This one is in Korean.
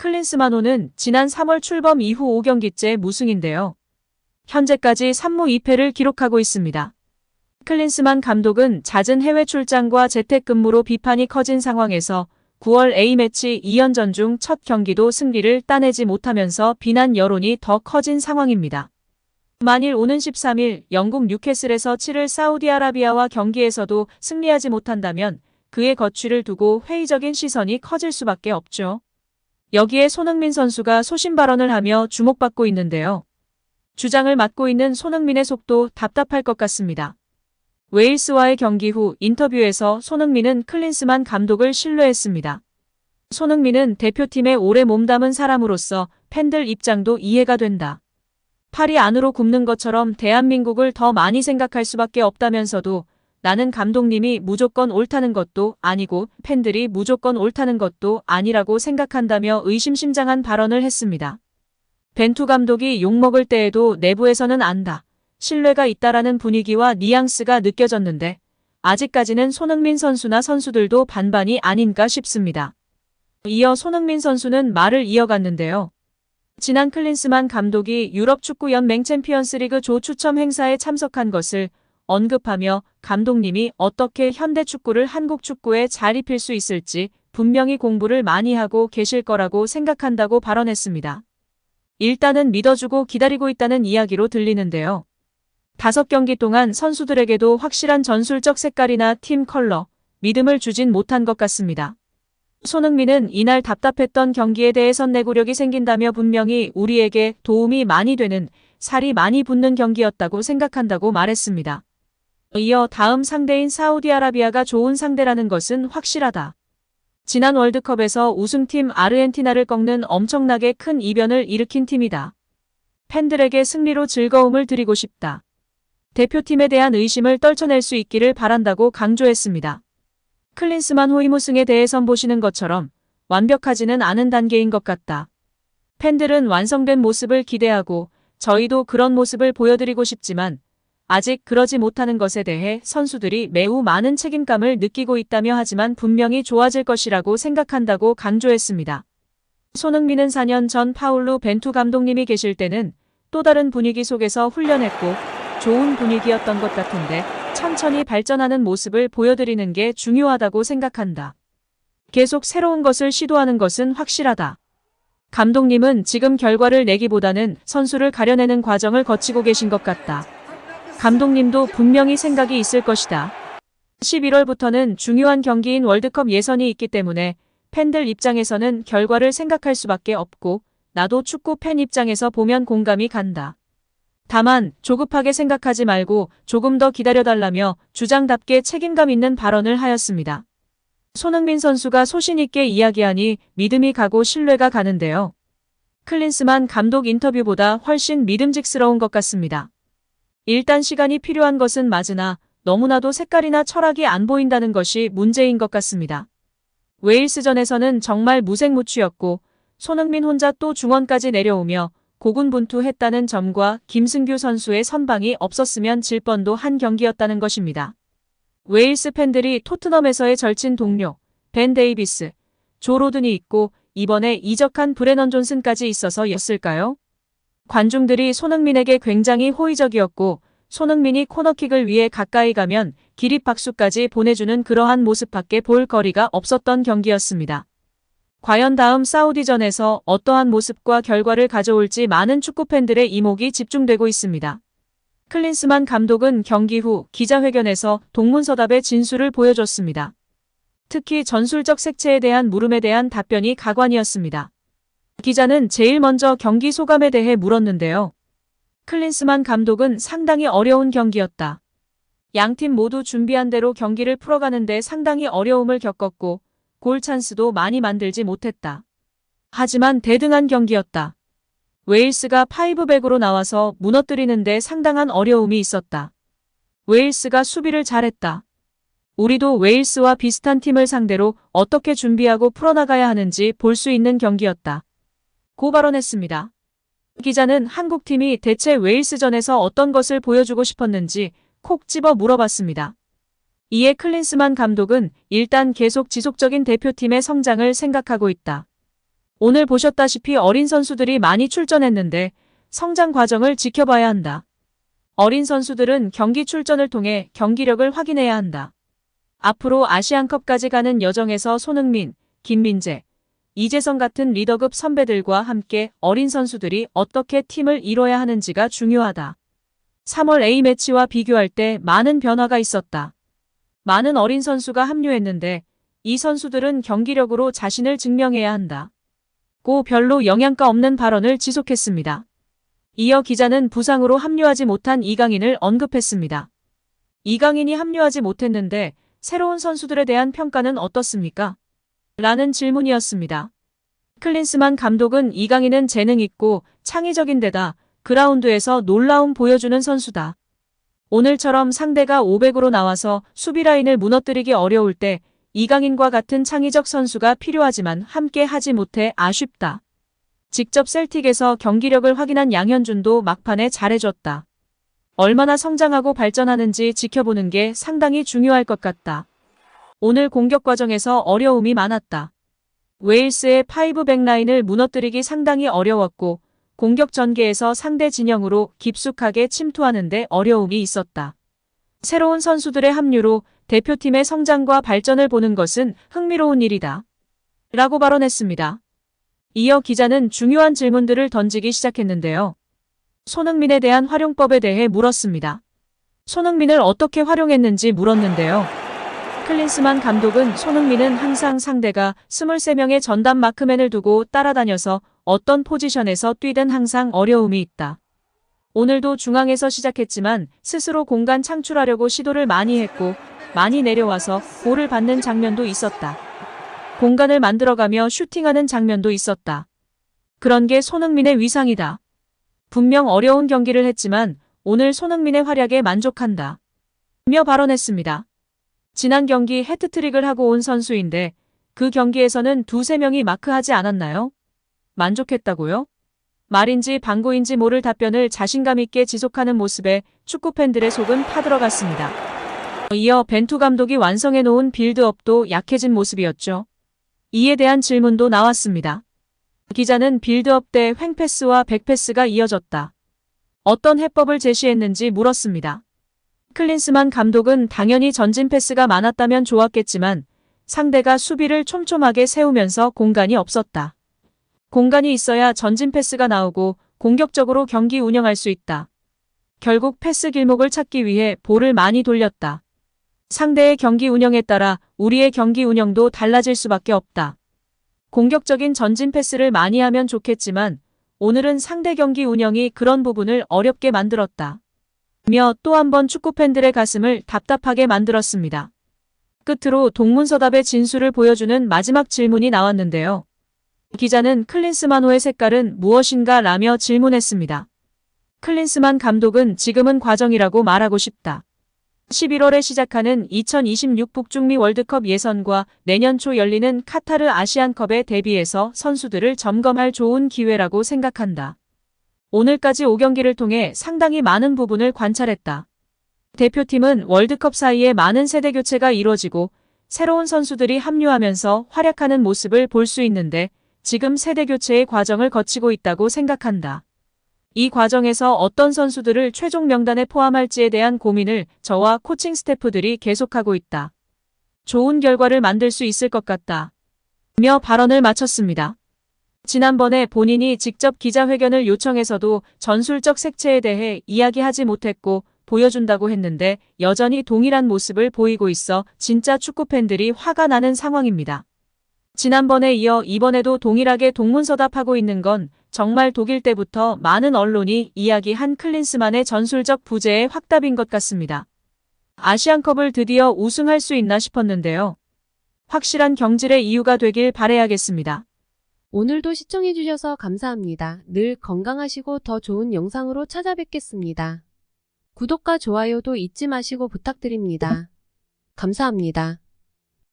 클린스만호는 지난 3월 출범 이후 5경기째 무승인데요. 현재까지 3무 2패를 기록하고 있습니다. 클린스만 감독은 잦은 해외 출장과 재택근무로 비판이 커진 상황에서 9월 A매치 2연전 중 첫 경기도 승리를 따내지 못하면서 비난 여론이 더 커진 상황입니다. 만일 오는 13일 영국 뉴캐슬에서 치를 사우디아라비아와 경기에서도 승리하지 못한다면 그의 거취를 두고 회의적인 시선이 커질 수밖에 없죠. 여기에 손흥민 선수가 소신 발언을 하며 주목받고 있는데요. 주장을 맡고 있는 손흥민의 속도 답답할 것 같습니다. 웨일스와의 경기 후 인터뷰에서 손흥민은 클린스만 감독을 신뢰했습니다. 손흥민은 대표팀에 오래 몸담은 사람으로서 팬들 입장도 이해가 된다. 팔이 안으로 굽는 것처럼 대한민국을 더 많이 생각할 수밖에 없다면서도 나는 감독님이 무조건 옳다는 것도 아니고 팬들이 무조건 옳다는 것도 아니라고 생각한다며 의심심장한 발언을 했습니다. 벤투 감독이 욕먹을 때에도 내부에서는 안다. 신뢰가 있다라는 분위기와 뉘앙스가 느껴졌는데 아직까지는 손흥민 선수나 선수들도 반반이 아닌가 싶습니다. 이어 손흥민 선수는 말을 이어갔는데요. 지난 클린스만 감독이 유럽축구연맹 챔피언스리그 조 추첨 행사에 참석한 것을 언급하며 감독님이 어떻게 현대축구를 한국 축구에 잘 입힐 수 있을지 분명히 공부를 많이 하고 계실 거라고 생각한다고 발언했습니다. 일단은 믿어주고 기다리고 있다는 이야기로 들리는데요. 5경기 동안 선수들에게도 확실한 전술적 색깔이나 팀 컬러, 믿음을 주진 못한 것 같습니다. 손흥민은 이날 답답했던 경기에 대해 선내구력이 생긴다며 분명히 우리에게 도움이 많이 되는 살이 많이 붙는 경기였다고 생각한다고 말했습니다. 이어 다음 상대인 사우디아라비아가 좋은 상대라는 것은 확실하다. 지난 월드컵에서 우승팀 아르헨티나를 꺾는 엄청나게 큰 이변을 일으킨 팀이다. 팬들에게 승리로 즐거움을 드리고 싶다. 대표팀에 대한 의심을 떨쳐낼 수 있기를 바란다고 강조했습니다. 클린스만 호위무승에 대해 선보시는 것처럼 완벽하지는 않은 단계인 것 같다. 팬들은 완성된 모습을 기대하고 저희도 그런 모습을 보여드리고 싶지만 아직 그러지 못하는 것에 대해 선수들이 매우 많은 책임감을 느끼고 있다며 하지만 분명히 좋아질 것이라고 생각한다고 강조했습니다. 손흥민은 4년 전 파울루 벤투 감독님이 계실 때는 또 다른 분위기 속에서 훈련했고 좋은 분위기였던 것 같은데 천천히 발전하는 모습을 보여드리는 게 중요하다고 생각한다. 계속 새로운 것을 시도하는 것은 확실하다. 감독님은 지금 결과를 내기보다는 선수를 가려내는 과정을 거치고 계신 것 같다. 감독님도 분명히 생각이 있을 것이다. 11월부터는 중요한 경기인 월드컵 예선이 있기 때문에 팬들 입장에서는 결과를 생각할 수밖에 없고 나도 축구 팬 입장에서 보면 공감이 간다. 다만 조급하게 생각하지 말고 조금 더 기다려달라며 주장답게 책임감 있는 발언을 하였습니다. 손흥민 선수가 소신 있게 이야기하니 믿음이 가고 신뢰가 가는데요. 클린스만 감독 인터뷰보다 훨씬 믿음직스러운 것 같습니다. 일단 시간이 필요한 것은 맞으나 너무나도 색깔이나 철학이 안 보인다는 것이 문제인 것 같습니다. 웨일스전에서는 정말 무색무취였고 손흥민 혼자 또 중원까지 내려오며 고군분투했다는 점과 김승규 선수의 선방이 없었으면 질 뻔도 한 경기였다는 것입니다. 웨일스 팬들이 토트넘에서의 절친 동료 벤 데이비스, 조 로든이 있고 이번에 이적한 브레넌 존슨까지 있어서였을까요? 관중들이 손흥민에게 굉장히 호의적이었고 손흥민이 코너킥을 위해 가까이 가면 기립박수까지 보내주는 그러한 모습밖에 볼 거리가 없었던 경기였습니다. 과연 다음 사우디전에서 어떠한 모습과 결과를 가져올지 많은 축구팬들의 이목이 집중되고 있습니다. 클린스만 감독은 경기 후 기자회견에서 동문서답의 진술을 보여줬습니다. 특히 전술적 색채에 대한 물음에 대한 답변이 가관이었습니다. 기자는 제일 먼저 경기 소감에 대해 물었는데요. 클린스만 감독은 상당히 어려운 경기였다. 양팀 모두 준비한 대로 경기를 풀어가는데 상당히 어려움을 겪었고 골 찬스도 많이 만들지 못했다. 하지만 대등한 경기였다. 웨일스가 5백으로 나와서 무너뜨리는데 상당한 어려움이 있었다. 웨일스가 수비를 잘했다. 우리도 웨일스와 비슷한 팀을 상대로 어떻게 준비하고 풀어나가야 하는지 볼 수 있는 경기였다. 고 발언했습니다. 기자는 한국팀이 대체 웨일스전에서 어떤 것을 보여주고 싶었는지 콕 집어 물어봤습니다. 이에 클린스만 감독은 일단 계속 지속적인 대표팀의 성장을 생각하고 있다. 오늘 보셨다시피 어린 선수들이 많이 출전했는데 성장 과정을 지켜봐야 한다. 어린 선수들은 경기 출전을 통해 경기력을 확인해야 한다. 앞으로 아시안컵까지 가는 여정에서 손흥민, 김민재, 이재성 같은 리더급 선배들과 함께 어린 선수들이 어떻게 팀을 이뤄야 하는지가 중요하다. 3월 A매치와 비교할 때 많은 변화가 있었다. 많은 어린 선수가 합류했는데 이 선수들은 경기력으로 자신을 증명해야 한다. 고 별로 영양가 없는 발언을 지속했습니다. 이어 기자는 부상으로 합류하지 못한 이강인을 언급했습니다. 이강인이 합류하지 못했는데 새로운 선수들에 대한 평가는 어떻습니까? 라는 질문이었습니다. 클린스만 감독은 이강인은 재능 있고 창의적인 데다 그라운드에서 놀라움 보여주는 선수다. 오늘처럼 상대가 500으로 나와서 수비 라인을 무너뜨리기 어려울 때 이강인과 같은 창의적 선수가 필요하지만 함께 하지 못해 아쉽다. 직접 셀틱에서 경기력을 확인한 양현준도 막판에 잘해줬다. 얼마나 성장하고 발전하는지 지켜보는 게 상당히 중요할 것 같다. 오늘 공격 과정에서 어려움이 많았다. 웨일스의 5백 라인을 무너뜨리기 상당히 어려웠고 공격 전개에서 상대 진영으로 깊숙하게 침투하는 데 어려움이 있었다. 새로운 선수들의 합류로 대표팀의 성장과 발전을 보는 것은 흥미로운 일이다. 라고 발언했습니다. 이어 기자는 중요한 질문들을 던지기 시작했는데요. 손흥민에 대한 활용법에 대해 물었습니다. 손흥민을 어떻게 활용했는지 물었는데요. 클린스만 감독은 손흥민은 항상 상대가 23명의 전담 마크맨을 두고 따라다녀서 어떤 포지션에서 뛰든 항상 어려움이 있다. 오늘도 중앙에서 시작했지만 스스로 공간 창출하려고 시도를 많이 했고 많이 내려와서 볼을 받는 장면도 있었다. 공간을 만들어가며 슈팅하는 장면도 있었다. 그런 게 손흥민의 위상이다. 분명 어려운 경기를 했지만 오늘 손흥민의 활약에 만족한다. 며 발언했습니다. 지난 경기 해트트릭을 하고 온 선수인데 그 경기에서는 2~3명이 마크하지 않았나요? 만족했다고요? 말인지 방구인지 모를 답변을 자신감 있게 지속하는 모습에 축구 팬들의 속은 타들어갔습니다. 이어 벤투 감독이 완성해 놓은 빌드업도 약해진 모습이었죠. 이에 대한 질문도 나왔습니다. 기자는 빌드업 때 횡패스와 백패스가 이어졌다. 어떤 해법을 제시했는지 물었습니다. 클린스만 감독은 당연히 전진 패스가 많았다면 좋았겠지만 상대가 수비를 촘촘하게 세우면서 공간이 없었다. 공간이 있어야 전진 패스가 나오고 공격적으로 경기 운영할 수 있다. 결국 패스 길목을 찾기 위해 볼을 많이 돌렸다. 상대의 경기 운영에 따라 우리의 경기 운영도 달라질 수밖에 없다. 공격적인 전진 패스를 많이 하면 좋겠지만 오늘은 상대 경기 운영이 그런 부분을 어렵게 만들었다. 며 또 한 번 축구팬들의 가슴을 답답하게 만들었습니다. 끝으로 동문서답의 진수를 보여주는 마지막 질문이 나왔는데요. 기자는 클린스만호의 색깔은 무엇인가 라며 질문했습니다. 클린스만 감독은 지금은 과정이라고 말하고 싶다. 11월에 시작하는 2026 북중미 월드컵 예선과 내년 초 열리는 카타르 아시안컵에 대비해서 선수들을 점검할 좋은 기회라고 생각한다. 오늘까지 5경기를 통해 상당히 많은 부분을 관찰했다. 대표팀은 월드컵 사이에 많은 세대 교체가 이루어지고 새로운 선수들이 합류하면서 활약하는 모습을 볼 수 있는데 지금 세대 교체의 과정을 거치고 있다고 생각한다. 이 과정에서 어떤 선수들을 최종 명단에 포함할지에 대한 고민을 저와 코칭 스태프들이 계속하고 있다. 좋은 결과를 만들 수 있을 것 같다. 며 발언을 마쳤습니다. 지난번에 본인이 직접 기자회견을 요청해서도 전술적 색채에 대해 이야기하지 못했고 보여준다고 했는데 여전히 동일한 모습을 보이고 있어 진짜 축구팬들이 화가 나는 상황입니다. 지난번에 이어 이번에도 동일하게 동문서답하고 있는 건 정말 독일 때부터 많은 언론이 이야기한 클린스만의 전술적 부재의 확답인 것 같습니다. 아시안컵을 드디어 우승할 수 있나 싶었는데요. 확실한 경질의 이유가 되길 바라야겠습니다. 오늘도 시청해주셔서 감사합니다. 늘 건강하시고 더 좋은 영상으로 찾아뵙겠습니다. 구독과 좋아요도 잊지 마시고 부탁드립니다. 감사합니다.